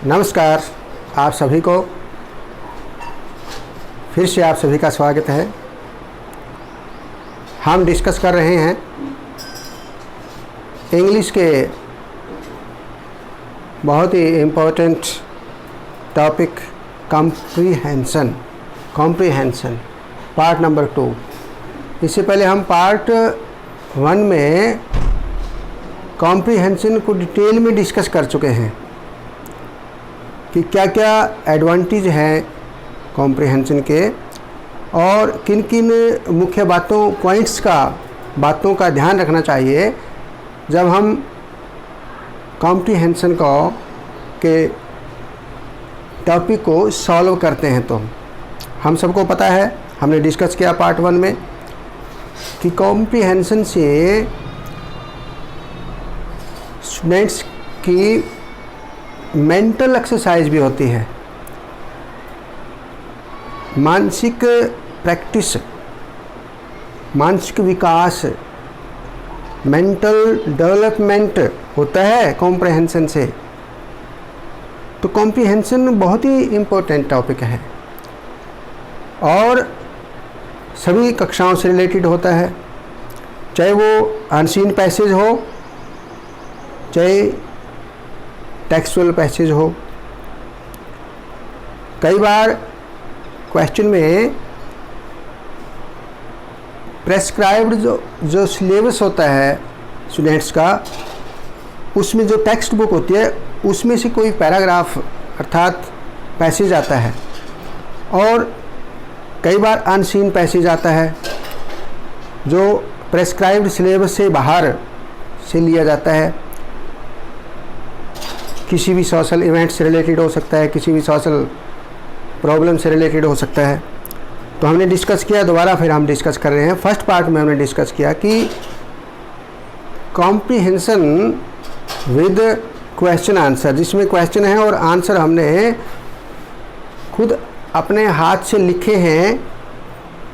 नमस्कार, आप सभी को फिर से आप सभी का स्वागत है। हम डिस्कस कर रहे हैं इंग्लिश के बहुत ही important topic comprehension part number 2। इससे पहले हम पार्ट 1 में कॉम्प्रीहेंशन को डिटेल में डिस्कस कर चुके हैं कि क्या क्या एडवांटेज हैं कॉम्प्रीहेंशन के और किन किन मुख्य बातों का ध्यान रखना चाहिए जब हम कॉम्प्रीहेंशन के टॉपिक को सॉल्व करते हैं। तो हम सबको पता है, हमने डिस्कस किया पार्ट 1 में कि कॉम्प्रीहेंशन से स्टूडेंट्स की मेंटल एक्सरसाइज भी होती है, मानसिक प्रैक्टिस, मानसिक विकास, मेंटल डेवलपमेंट होता है कॉम्प्रीहेंशन से। तो कॉम्प्रीहेंशन बहुत ही इम्पोर्टेंट टॉपिक है और सभी कक्षाओं से रिलेटेड होता है, चाहे वो अनसीन पैसेज हो, चाहे टेक्सचुअल पैसेज हो। कई बार क्वेश्चन में प्रेस्क्राइब्ड जो सिलेबस होता है स्टूडेंट्स का, उसमें जो टेक्स्ट बुक होती है उसमें से कोई पैराग्राफ अर्थात पैसेज आता है और कई बार अनसीन पैसेज आता है जो प्रेस्क्राइब्ड सिलेबस से बाहर से लिया जाता है। किसी भी सोशल इवेंट से रिलेटेड हो सकता है, किसी भी सोशल प्रॉब्लम से रिलेटेड हो सकता है। तो हमने डिस्कस किया, दोबारा फिर हम डिस्कस कर रहे हैं। फर्स्ट पार्ट में हमने डिस्कस किया कि कॉम्प्रीहेंशन विद क्वेश्चन आंसर, जिसमें क्वेश्चन है और आंसर हमने खुद अपने हाथ से लिखे हैं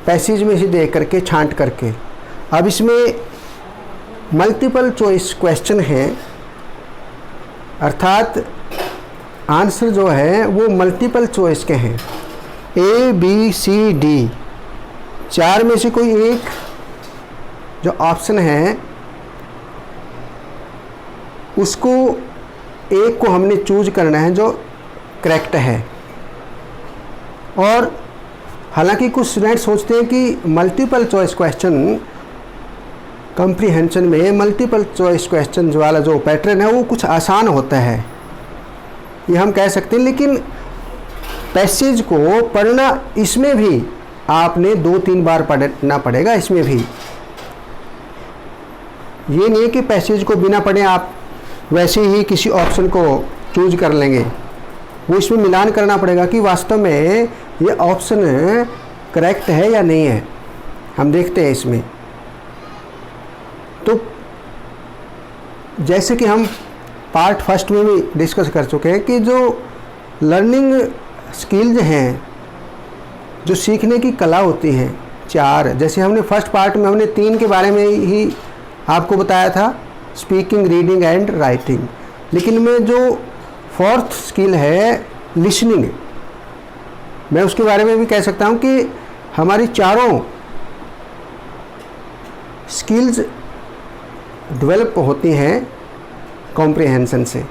पैसेज में से देख करके, छांट करके। अब इसमें मल्टीपल चॉइस क्वेश्चन हैं, अर्थात आंसर जो है वो मल्टीपल चॉइस के हैं, A, B, C, D, 4 में से कोई एक जो ऑप्शन है उसको एक को हमने चूज करना है जो करेक्ट है। और हालांकि कुछ स्टूडेंट सोचते हैं कि मल्टीपल चॉइस क्वेश्चन कॉम्प्रीहेंशन में मल्टीपल चॉइस क्वेश्चन वाला जो पैटर्न है वो कुछ आसान होता है, ये हम कह सकते हैं। लेकिन पैसेज को पढ़ना इसमें भी आपने 2-3 बार पढ़ना पड़ेगा। इसमें भी ये नहीं है कि पैसेज को बिना पढ़े आप वैसे ही किसी ऑप्शन को चूज कर लेंगे, वो इसमें मिलान करना पड़ेगा कि वास्तव में ये ऑप्शन करेक्ट है या नहीं है। हम देखते हैं इसमें। तो जैसे कि हम पार्ट 1 में भी डिस्कस कर चुके हैं कि जो लर्निंग स्किल्स हैं, जो सीखने की कला होती हैं 4, जैसे हमने फर्स्ट पार्ट में हमने 3 के बारे में ही आपको बताया था, स्पीकिंग, रीडिंग एंड राइटिंग। लेकिन में जो 4th स्किल है लिसनिंग, मैं उसके बारे में भी कह सकता हूँ कि हमारी चारों स्किल्स डेवलप होती हैं कॉम्प्रीहेंशन से।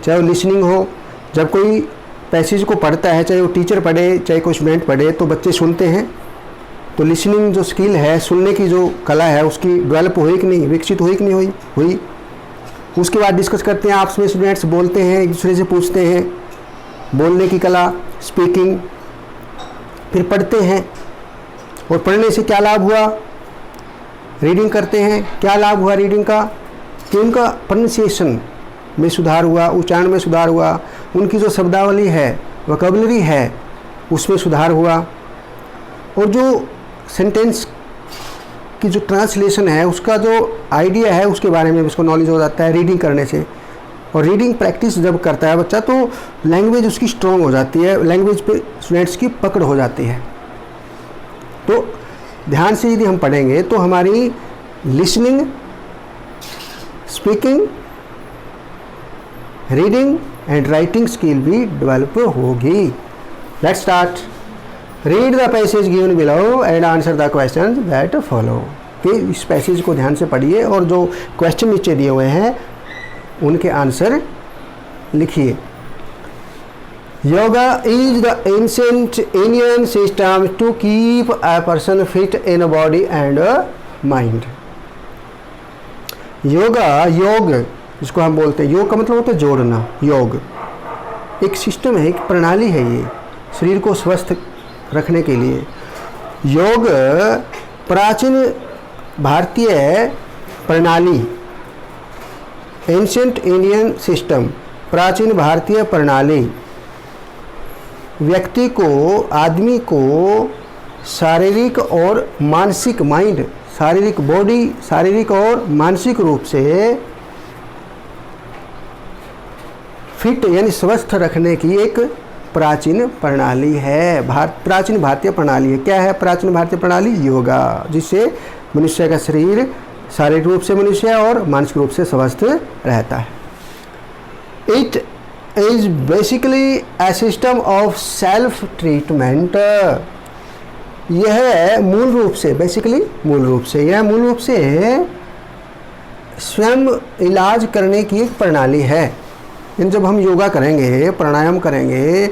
चाहे वो लिसनिंग हो, जब कोई पैसेज को पढ़ता है, चाहे वो टीचर पढ़े चाहे कोई स्टूडेंट पढ़े, तो बच्चे सुनते हैं। तो लिसनिंग जो स्किल है, सुनने की जो कला है, उसकी डेवलप हुई कि नहीं, विकसित हुई कि नहीं हुई। उसके बाद डिस्कस करते हैं, आपस में स्टूडेंट्स बोलते हैं, एक दूसरे से पूछते हैं, बोलने की कला, स्पीकिंग। फिर पढ़ते हैं और पढ़ने से क्या लाभ हुआ, रीडिंग करते हैं, क्या लाभ हुआ रीडिंग का, कि उनका प्रोनाउंसिएशन में सुधार हुआ, उच्चारण में सुधार हुआ, उनकी जो शब्दावली है, वोकैबुलरी है, उसमें सुधार हुआ। और जो सेंटेंस की जो ट्रांसलेशन है, उसका जो आइडिया है, उसके बारे में उसको नॉलेज हो जाता है रीडिंग करने से। और रीडिंग प्रैक्टिस जब करता है बच्चा तो लैंग्वेज उसकी स्ट्रॉन्ग हो जाती है, लैंग्वेज पे स्टूडेंट्स की पकड़ हो जाती है। तो ध्यान से यदि हम पढ़ेंगे तो हमारी listening, speaking, reading and writing skill भी डेवलप होगी। Let's start. Read the passage given below and answer the question that follow. फिर इस पैसेज को ध्यान से पढ़िए और जो क्वेश्चन नीचे दिए हुए हैं उनके आंसर लिखिए। Yoga is the ancient Indian system to keep a person fit in body and mind. Yoga, योग जिसको हम बोलते हैं, योग का मतलब होता है जोड़ना। योग एक सिस्टम है, एक प्रणाली है, ये शरीर को स्वस्थ रखने के लिए। योग प्राचीन भारतीय प्रणाली, एंशिएंट इंडियन सिस्टम, प्राचीन भारतीय प्रणाली व्यक्ति को, आदमी को शारीरिक और मानसिक, माइंड, शारीरिक बॉडी, शारीरिक और मानसिक रूप से फिट यानी स्वस्थ रखने की एक प्राचीन प्रणाली है। प्राचीन भारतीय प्रणाली है। क्या है प्राचीन भारतीय प्रणाली? योगा, जिससे मनुष्य का शरीर शारीरिक रूप से मनुष्य और मानसिक रूप से स्वस्थ रहता है। It is basically A system of self treatment. यह मूल रूप से, बेसिकली मूल रूप से, यह मूल रूप से स्वयं इलाज करने की एक प्रणाली है। इन जब हम योगा करेंगे, प्राणायाम करेंगे,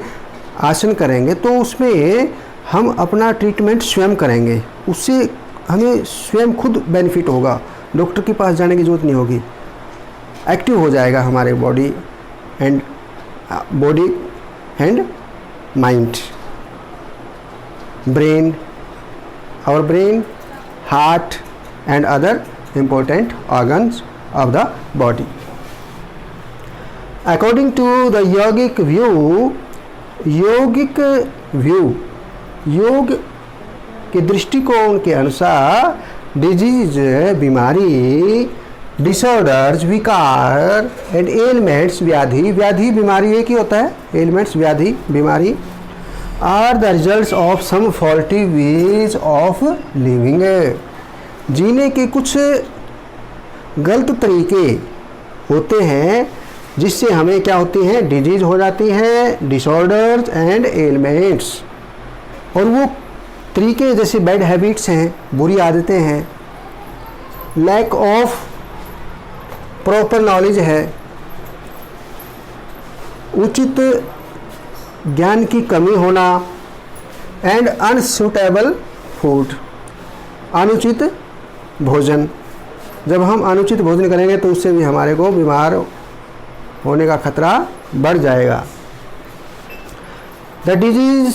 आसन करेंगे, तो उसमें हम अपना ट्रीटमेंट स्वयं करेंगे। उससे हमें स्वयं खुद बेनिफिट होगा, डॉक्टर के पास जाने की ज़रूरत नहीं होगी। एक्टिव हो जाएगा हमारे body and mind, brain, our brain, heart and other important organs of the body. According to the yogic view, योग के दृष्टिकोण के अनुसार डिजीज, बीमारी, डिसऑर्डर्स, विकार एंड एलिमेंट्स, व्याधि, बीमारी एक ही होता है, एलिमेंट्स, व्याधि, बीमारी are the results of some faulty ways of living. जीने के कुछ गलत तरीके होते हैं जिससे हमें क्या होती हैं? डिजीज हो जाती हैं, डिसऑर्डर्स एंड एलिमेंट्स। और वो तरीके जैसे बैड हैबिट्स हैं, बुरी आदतें हैं, लैक ऑफ प्रॉपर नॉलेज है, उचित ज्ञान की कमी होना, एंड अनसूटेबल फूड, अनुचित भोजन। जब हम अनुचित भोजन करेंगे तो उससे भी हमारे को बीमार होने का खतरा बढ़ जाएगा। द डिजीज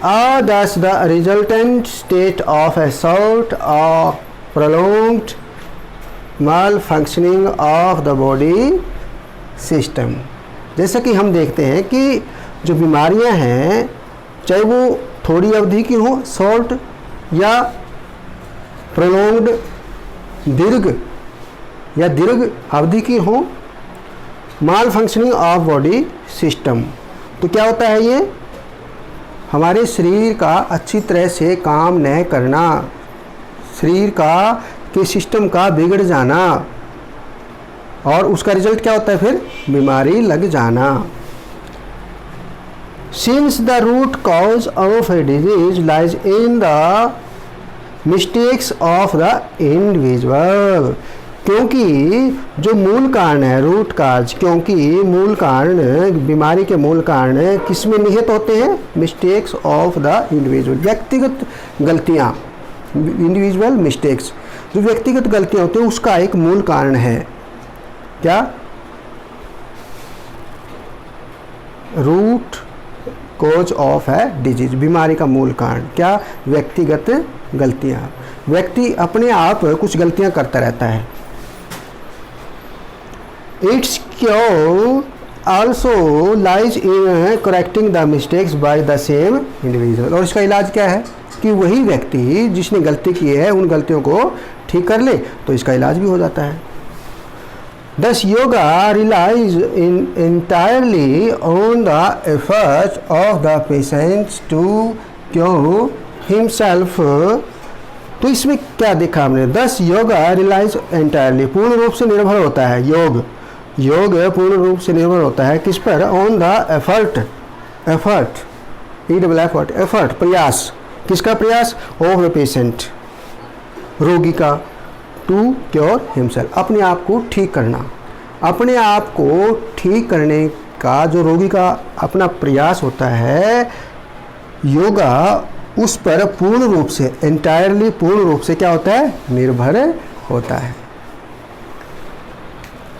आर दस the resultant state of a sort of prolonged mall functioning of the body system. जैसा कि हम देखते हैं कि जो बीमारियां हैं, चाहे वो थोड़ी अवधि की हो, शॉर्ट, या प्रोलॉन्ग्ड, दीर्घ अवधि की हो, माल फंक्शनिंग ऑफ बॉडी सिस्टम, तो क्या होता है? ये हमारे शरीर का अच्छी तरह से काम न करना, शरीर के सिस्टम का बिगड़ जाना, और उसका रिजल्ट क्या होता है? फिर बीमारी लग जाना। Since the root cause of a disease lies in the mistakes of the individual, क्योंकि जो मूल कारण है, रूट काज, क्योंकि मूल कारण, बीमारी के मूल कारण किस में निहित होते हैं? मिस्टेक्स ऑफ द इंडिविजुअल, व्यक्तिगत गलतियाँ, इंडिविजुअल मिस्टेक्स, जो व्यक्तिगत गलतियाँ होती हैं उसका एक मूल कारण है। क्या? रूट कोज ऑफ है डिजीज, बीमारी का मूल कारण क्या? व्यक्तिगत गलतियां। व्यक्ति अपने आप कुछ गलतियां करता रहता है। It's cure also lies in correcting the mistakes by the same individual. और इसका इलाज क्या है? कि वही व्यक्ति जिसने गलती की है उन गलतियों को ठीक कर ले, तो इसका इलाज भी हो जाता है। Thus yoga relies entirely on the efforts of the patient to cure himself। तो इसमें क्या देखा हमने? Thus yoga relies entirely, पूर्ण रूप से निर्भर होता है योग, योग पूर्ण रूप से निर्भर होता है किस पर? ऑन द एफर्ट, एफर्ट प्रयास, किसका प्रयास? ऑफ द पेशेंट, रोगी का, टू क्योर हिमसेल्फ, अपने आप को ठीक करना, अपने आप को ठीक करने का जो रोगी का अपना प्रयास होता है, योगा उस पर पूर्ण रूप से, एंटायरली पूर्ण रूप से क्या होता है? निर्भर होता है।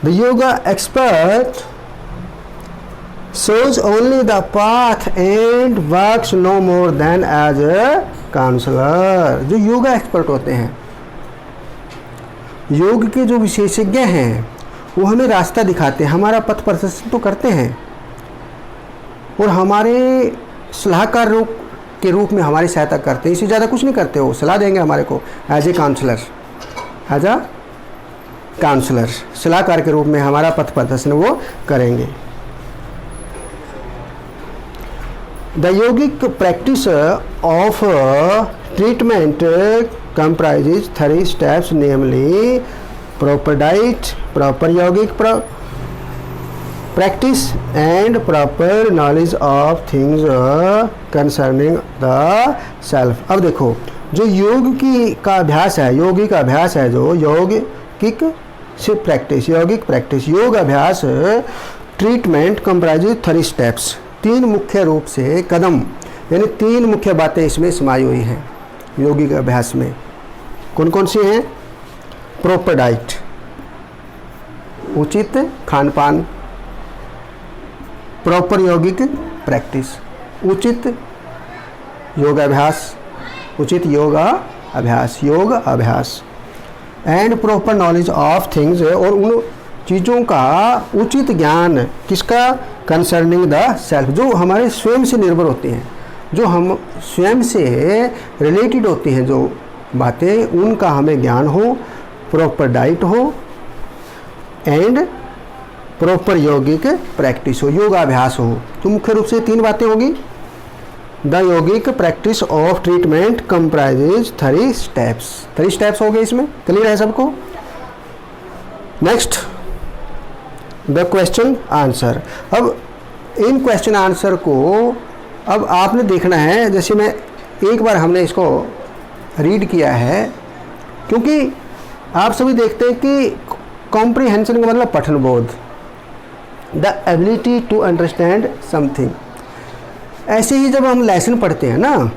The yoga expert shows only the path and works no more than as a counselor। जो योगा एक्सपर्ट होते हैं, योग के जो विशेषज्ञ हैं, वो हमें रास्ता दिखाते हैं, हमारा पथ प्रदर्शन तो करते हैं और हमारे सलाहकार के रूप में हमारी सहायता करते हैं, इससे ज़्यादा कुछ नहीं करते। वो सलाह देंगे हमारे को एज ए काउंसलर, सलाहकार के रूप में हमारा पथ प्रदर्शन वो करेंगे। The yogic practice of treatment comprises 3 steps, namely proper diet, proper yogic practice and proper knowledge of things concerning the self। अब देखो, जो योग का अभ्यास है, योगी का अभ्यास है, जो योगिक प्रैक्टिस, योग अभ्यास ट्रीटमेंट कंप्राइजेज 3 स्टेप्स, 3 मुख्य रूप से कदम, यानी 3 मुख्य बातें इसमें समाई हुई हैं योगी के अभ्यास में। कौन कौन सी हैं? प्रॉपर डाइट, उचित खान पान, प्रॉपर योगिक प्रैक्टिस, उचित योगाभ्यास, योग अभ्यास, and proper knowledge of things, और उन चीज़ों का उचित ज्ञान, किसका? कंसर्निंग द सेल्फ, जो हमारे स्वयं से निर्भर होती हैं, जो हम स्वयं से रिलेटेड होती हैं, जो बातें, उनका हमें ज्ञान हो, प्रॉपर डाइट हो एंड प्रॉपर योगिक प्रैक्टिस हो, योगाभ्यास हो। तो मुख्य रूप से 3 बातें होगी। The yogic practice of treatment comprises 3 steps, 3 steps हो गए इसमें, क्लियर है सबको? Next the question answer. अब इन क्वेश्चन आंसर को अब आपने देखना है, जैसे मैं एक बार हमने इसको रीड किया है, क्योंकि आप सभी देखते हैं कि कॉम्प्रिहेंशन का मतलब पठन बोध, the ability to understand something. ऐसे ही जब हम लेसन पढ़ते हैं ना,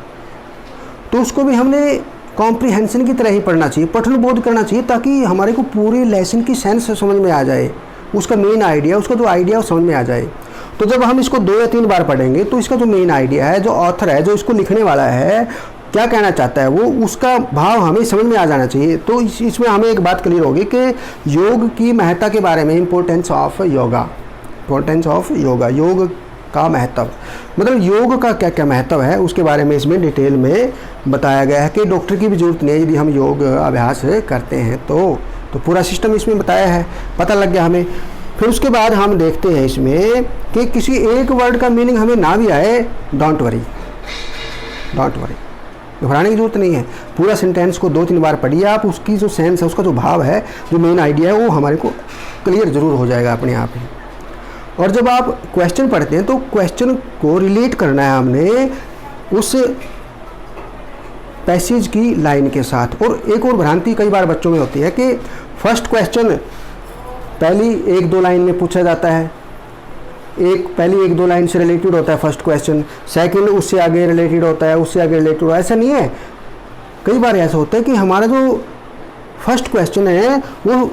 तो उसको भी हमने कॉम्प्रिहेंशन की तरह ही पढ़ना चाहिए, पठन बोध करना चाहिए, ताकि हमारे को पूरे लेसन की सेंस समझ में आ जाए, उसका मेन आइडिया, उसका जो आइडिया वो समझ में आ जाए। तो जब हम इसको 2 या 3 बार पढ़ेंगे, तो इसका जो मेन आइडिया है, जो ऑथर है, जो इसको लिखने वाला है, क्या कहना चाहता है वो, उसका भाव हमें समझ में आ जाना चाहिए। तो इसमें हमें एक बात क्लियर होगी कि योग की महत्ता के बारे में, इम्पोर्टेंस ऑफ योगा, योग का महत्व, मतलब योग का क्या क्या महत्व है, उसके बारे में इसमें डिटेल में बताया गया है कि डॉक्टर की भी जरूरत नहीं है यदि हम योग अभ्यास करते हैं तो पूरा सिस्टम इसमें बताया है, पता लग गया हमें। फिर उसके बाद हम देखते हैं इसमें कि किसी एक वर्ड का मीनिंग हमें ना भी आए, डोंट वरी, घबराने की जरूरत नहीं है। पूरा सेंटेंस को 2-3 बार पढ़िए आप, उसकी जो सेंस है, उसका जो भाव है, जो मेन आइडिया है, वो हमारे को क्लियर जरूर हो जाएगा अपने आप ही। और जब आप क्वेश्चन पढ़ते हैं तो क्वेश्चन को रिलेट करना है हमने उस पैसेज की लाइन के साथ। और एक और भ्रांति कई बार बच्चों में होती है कि फर्स्ट क्वेश्चन पहली 1-2 लाइन में पूछा जाता है, पहली 1-2 लाइन से रिलेटेड होता है फर्स्ट क्वेश्चन, सेकंड उससे आगे रिलेटेड होता है, उससे आगे रिलेटेड होता है, ऐसा नहीं है। कई बार ऐसा होता है कि हमारा जो फर्स्ट क्वेश्चन है वो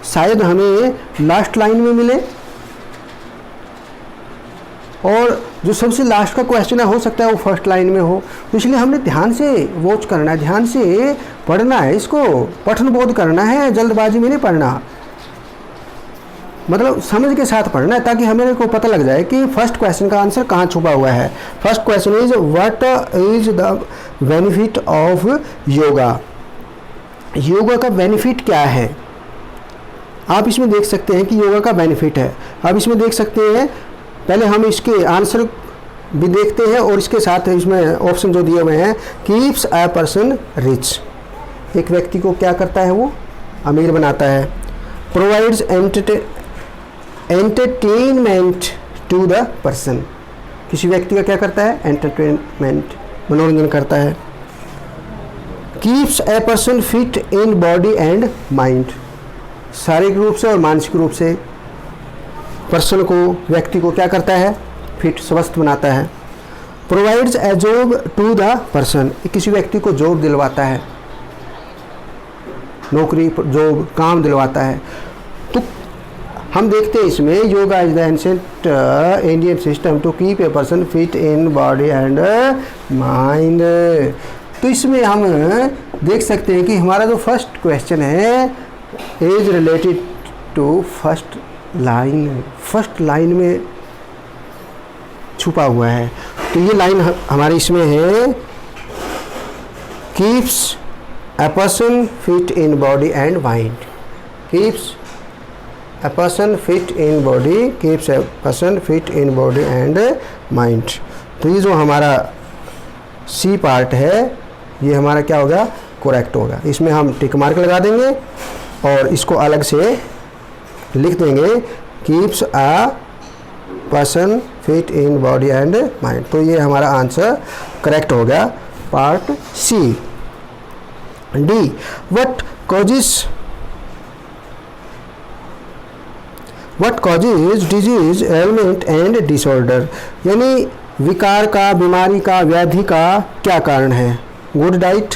शायद हमें लास्ट लाइन में मिले, और जो सबसे लास्ट का क्वेश्चन है हो सकता है वो फर्स्ट लाइन में हो। तो इसलिए हमने ध्यान से वॉच करना है, ध्यान से पढ़ना है, इसको पठन बोध करना है, जल्दबाजी में नहीं पढ़ना, मतलब समझ के साथ पढ़ना है, ताकि हमें को पता लग जाए कि फर्स्ट क्वेश्चन का आंसर कहाँ छुपा हुआ है। First question is what is the benefit of yoga, yoga का बेनिफिट क्या है। आप इसमें देख सकते हैं कि योगा का बेनिफिट है, आप इसमें देख सकते हैं। पहले हम इसके आंसर भी देखते हैं और इसके साथ इसमें ऑप्शन जो दिए हुए हैं, कीप्स अ पर्सन रिच, एक व्यक्ति को क्या करता है वो अमीर बनाता है। Provides entertainment to the person, किसी व्यक्ति का क्या करता है, एंटरटेनमेंट, मनोरंजन करता है। Keeps A person fit in body and mind, शारीरिक रूप से और मानसिक रूप से पर्सन को, व्यक्ति को क्या करता है, फिट, स्वस्थ बनाता है। Provides a job to the person, किसी व्यक्ति को जॉब दिलवाता है, नौकरी, जॉब, काम दिलवाता है। तो हम देखते हैं इसमें yoga is the ancient Indian system to keep a person fit in body and mind. तो इसमें हम देख सकते हैं कि हमारा जो फर्स्ट क्वेश्चन है is related to first line, first line में छुपा हुआ है। तो ये लाइन हमारे इसमें है, keeps A person fit in body and mind, keeps A person fit in body, keeps A person fit in body and mind. तो ये जो हमारा सी पार्ट है ये हमारा क्या होगा, करेक्ट होगा। इसमें हम टिक मार्क लगा देंगे और इसको अलग से लिख देंगे, keeps a person fit in body and mind. तो ये हमारा आंसर करेक्ट होगा, part C. D, what causes disease, element and disorder, यानी विकार का, बीमारी का, व्याधि का क्या कारण है। गुड डाइट,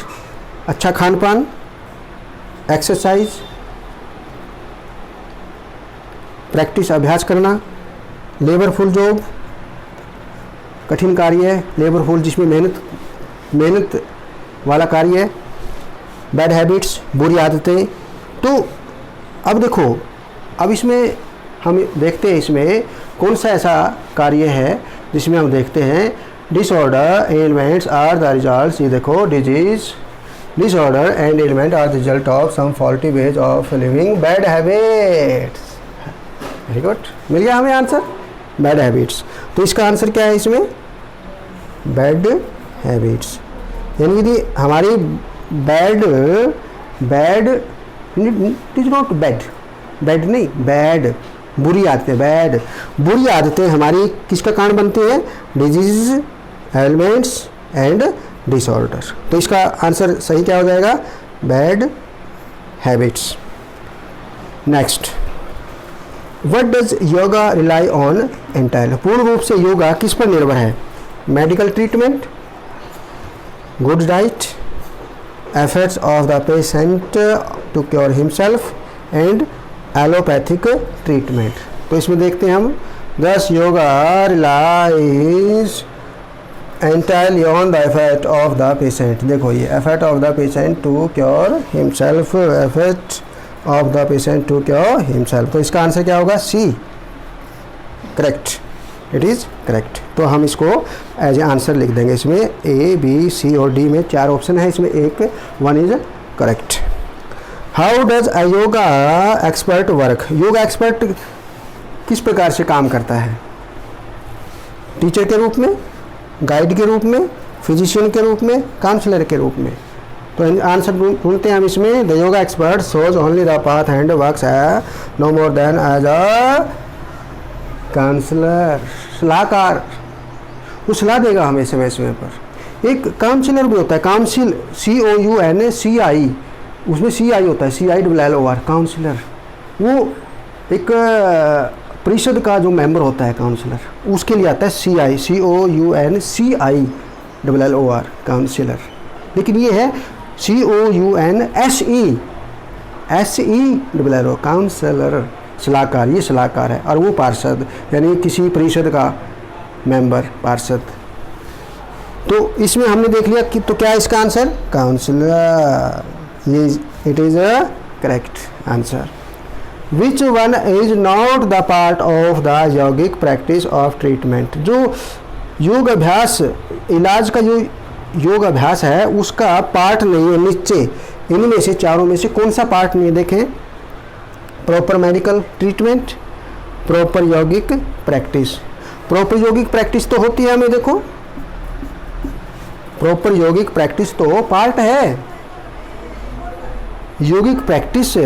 अच्छा खान पान, एक्सरसाइज, प्रैक्टिस, अभ्यास करना, लेबरफुल जॉब, कठिन कार्य है, लेबरफुल जिसमें मेहनत वाला कार्य है, बैड हैबिट्स, बुरी आदतें। तो अब देखो, अब इसमें हम देखते हैं इसमें कौन सा ऐसा कार्य है जिसमें हम देखते हैं disorder elements are the results. ये देखो, disease, disorder and element are the result of some faulty ways of living, bad habits. Very good, मिल गया हमें आंसर, बैड हैबिट्स। तो इसका आंसर क्या है इसमें, बैड हैबिट्स। यानी यदि हमारी बैड इज नॉट बैड नहीं, बैड, बुरी आदतें, बैड, बुरी आदतें हमारी किसका कारण बनती है, डिजीज, एलिमेंट्स एंड डिसऑर्डर। तो इसका आंसर सही क्या हो जाएगा, bad habits. Next, what does yoga rely on entirely, पूर्ण रूप से योगा किस पर निर्भर है, medical treatment, good diet, efforts of the patient to cure himself and allopathic treatment. तो इसमें देखते हैं हम, thus yoga relies entirely on the effort of the patient. देखो ये effort of the patient to cure himself, effort of the patient to cure himself. तो इसका answer क्या होगा, सी, करेक्ट, इट इज़ करेक्ट। तो हम इसको एज ए आंसर लिख देंगे। इसमें ए, बी, सी और डी में 4 ऑप्शन है, इसमें एक 1 is correct. How does a yoga expert work, yoga expert किस प्रकार से काम करता है, टीचर के रूप में, गाइड के रूप में, फिजिशियन के रूप में, काउंसलर के रूप में। तो आंसर ढूंढते हैं हम इसमें, the yoga expert shows only the path and works no more than as a counsellor, सलाहकार, वो सलाह देगा हमें समय समय पर। एक काउंसलर भी होता है, काउंसिल, COUNCI, उसमें CI होता है, CILLOR, काउंसलर। वो एक परिषद का जो मेंबर होता है काउंसलर, उसके लिए आता है CI, COUNCILLOR, काउंसलर। लेकिन ये है COUNSELLOR, काउंसलर, सलाहकार, ये सलाहकार है। और वो पार्षद, यानी किसी परिषद का मेंबर, पार्षद। तो इसमें हमने देख लिया कि तो क्या है इसका आंसर, काउंसलर, ये it is a correct answer. Which one is not the part of the yogic practice of treatment, जो योग अभ्यास, इलाज का जो योग अभ्यास है उसका पार्ट नहीं है, नीचे इनमें से चारों में से कौन सा पार्ट नहीं है, देखें, प्रॉपर मेडिकल ट्रीटमेंट, प्रॉपर यौगिक प्रैक्टिस। प्रॉपर यौगिक प्रैक्टिस तो होती है हमें, देखो प्रॉपर यौगिक प्रैक्टिस तो पार्ट है। यौगिक प्रैक्टिस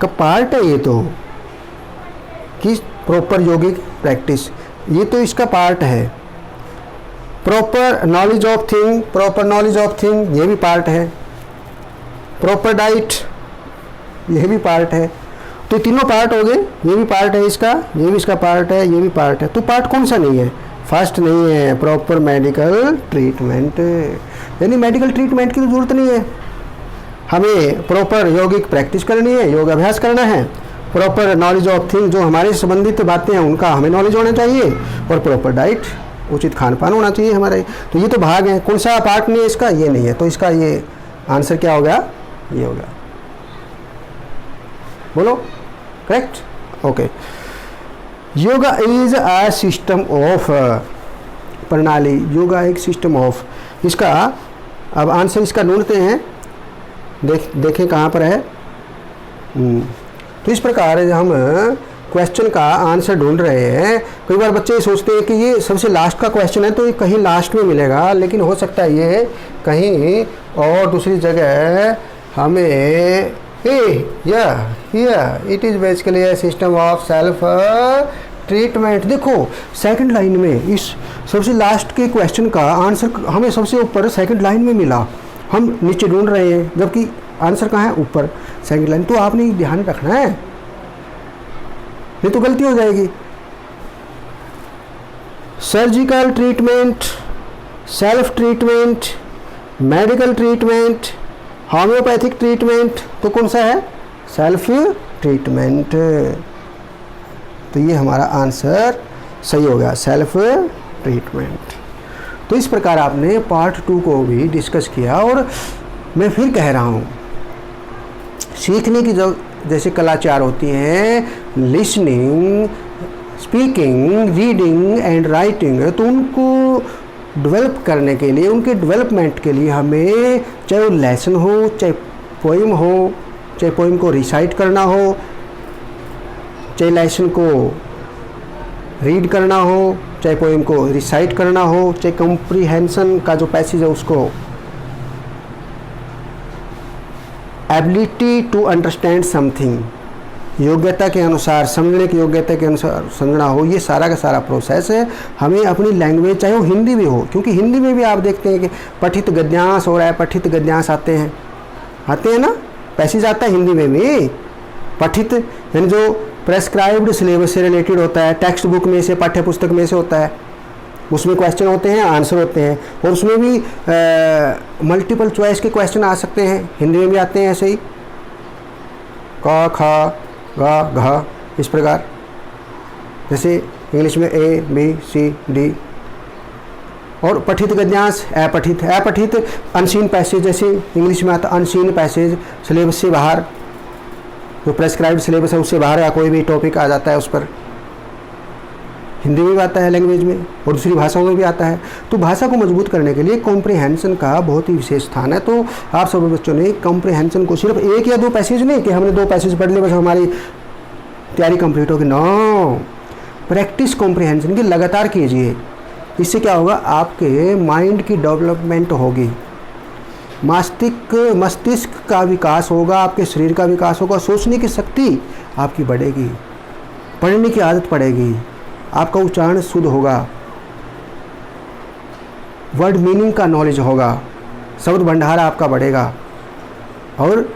का पार्ट है ये तो, कि प्रॉपर योगिक प्रैक्टिस, ये तो इसका पार्ट है। Proper knowledge of thing, proper knowledge of thing, ये भी पार्ट है। प्रॉपर डाइट, ये भी पार्ट है। तो तीनों पार्ट हो गए, ये भी पार्ट है इसका, ये भी इसका पार्ट है, ये भी पार्ट है। तो पार्ट कौन सा नहीं है? फर्स्ट नहीं है, प्रॉपर मेडिकल ट्रीटमेंट। यानी मेडिकल ट्रीटमेंट की तो जरूरत नहीं है, हमें प्रॉपर यौगिक प्रैक्टिस करनी है, योग अभ्यास करना है। प्रॉपर नॉलेज ऑफ थिंग, जो हमारे संबंधित बातें हैं उनका हमें नॉलेज होना चाहिए, और प्रॉपर डाइट, उचित खान पान होना चाहिए हमारे। तो ये तो भाग है, कौन सा पार्ट नहीं है इसका? ये नहीं है। तो इसका ये आंसर क्या होगा? ये होगा। बोलो correct? Okay. Yoga is a system of, प्रणाली, योगा एक सिस्टम ऑफ। इसका अब आंसर इसका ढूंढते हैं, देखें कहाँ पर है। तो इस प्रकार हम क्वेश्चन का आंसर ढूंढ रहे हैं। कई बार बच्चे सोचते हैं कि ये सबसे लास्ट का क्वेश्चन है तो ये कहीं लास्ट में मिलेगा, लेकिन हो सकता है ये कहीं और दूसरी जगह हमें it is basically A system of self treatment. देखो सेकंड लाइन में इस सबसे लास्ट के क्वेश्चन का आंसर हमें सबसे ऊपर सेकंड लाइन में मिला, हम नीचे ढूंढ रहे हैं, जबकि आंसर कहाँ है? ऊपर सेकंड लाइन। तो आपने ध्यान रखना है, नहीं तो गलती हो जाएगी। Surgical treatment, self treatment, medical treatment, homeopathic treatment, तो कौन सा है? Self treatment. तो ये हमारा आंसर सही हो गया, सेल्फ ट्रीटमेंट। तो इस प्रकार आपने पार्ट 2 को भी डिस्कस किया। और मैं फिर कह रहा हूँ, सीखने की जो जैसे कलाचार होती हैं, listening, speaking, reading and writing, तो उनको डेवलप करने के लिए, उनके डेवलपमेंट के लिए हमें चाहे वो लेसन हो, चाहे पोइम हो, चाहे पोइम को रिसाइट करना हो, चाहे लेसन को रीड करना हो, चाहे पोइम को रिसाइट करना हो, चाहे कॉम्प्रिहेंशन का जो पैसेज है उसको, एबिलिटी टू अंडरस्टैंड समथिंग, योग्यता के अनुसार समझने की योग्यता के अनुसार समझना हो, ये सारा का सारा प्रोसेस है। हमें अपनी लैंग्वेज, चाहे वो हिंदी भी हो, क्योंकि हिंदी में भी आप देखते हैं कि पठित गद्यांश हो रहा है, पठित गद्यांश आते हैं ना, पैसेज आता है हिंदी में भी। पठित यानी जो प्रेस्क्राइब्ड सिलेबस से रिलेटेड होता है, टेक्स्ट बुक में से, पाठ्य पुस्तक में से होता है, उसमें क्वेश्चन होते हैं, आंसर होते हैं, और उसमें भी मल्टीपल चॉइस के क्वेश्चन आ सकते हैं, हिंदी में भी आते हैं ऐसे ही, क ख ग घ, इस प्रकार। जैसे इंग्लिश में ए बी सी डी। और पठित गद्यांश, अपठित अनसीन पैसेज, जैसे इंग्लिश में आता अनसीन पैसेज, सिलेबस से बाहर, जो प्रेस्क्राइब्ड सिलेबस है उससे बाहर का कोई भी टॉपिक आ जाता है उस पर। हिंदी में भी आता है लैंग्वेज में, और दूसरी भाषाओं में भी आता है। तो भाषा को मजबूत करने के लिए कॉम्प्रिहेंशन का बहुत ही विशेष स्थान है। तो आप सब बच्चों ने कॉम्प्रिहेंशन को सिर्फ 1 या 2 पैसेज नहीं कि हमने 2 पैसेज पढ़ लिए बस हमारी तैयारी कंप्लीट होगी, नो, प्रैक्टिस कॉम्प्रिहेंशन की लगातार कीजिए। इससे क्या होगा? आपके माइंड की डेवलपमेंट होगी, मस्तिष्क का विकास होगा, आपके शरीर का विकास होगा, सोचने की शक्ति आपकी बढ़ेगी, पढ़ने की आदत पड़ेगी, आपका उच्चारण शुद्ध होगा, वर्ड मीनिंग का नॉलेज होगा, शब्द भंडार आपका बढ़ेगा, और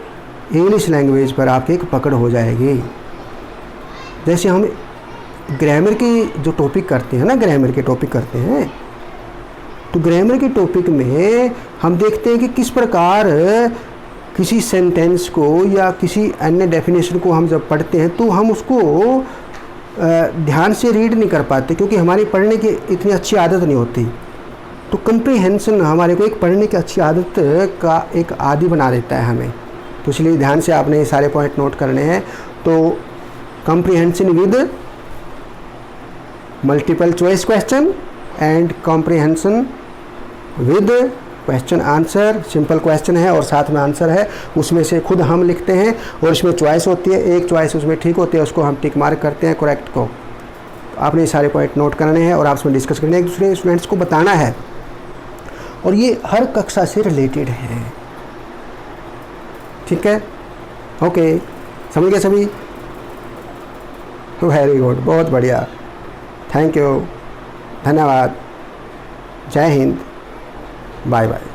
इंग्लिश लैंग्वेज पर आपकी एक पकड़ हो जाएगी। जैसे हम ग्रामर की जो टॉपिक करते हैं ना, ग्रामर के टॉपिक करते हैं, तो ग्रामर के टॉपिक में हम देखते हैं कि किस प्रकार किसी सेंटेंस को या किसी अन्य डेफिनेशन को हम जब पढ़ते हैं तो हम उसको ध्यान से रीड नहीं कर पाते, क्योंकि हमारी पढ़ने की इतनी अच्छी आदत नहीं होती। तो कॉम्प्रिहेंशन हमारे को एक पढ़ने की अच्छी आदत का एक आदी बना देता है हमें। तो इसलिए ध्यान से आपने ये सारे पॉइंट नोट करने हैं। तो comprehension with multiple choice question and comprehension with question answer, simple question है और साथ में आंसर है, उसमें से खुद हम लिखते हैं और इसमें चॉइस होती है, एक चॉइस उसमें ठीक होती है, उसको हम टिक मार्क करते हैं करेक्ट को। आपने ये सारे पॉइंट नोट करने हैं और आपस में डिस्कस करने हैं, एक दूसरे स्टूडेंट्स को बताना है, और ये हर कक्षा से रिलेटेड है, ठीक है? ओके, समझ गए सभी? वेरी गुड, बहुत बढ़िया, थैंक यू, धन्यवाद, जय हिंद, बाय बाय।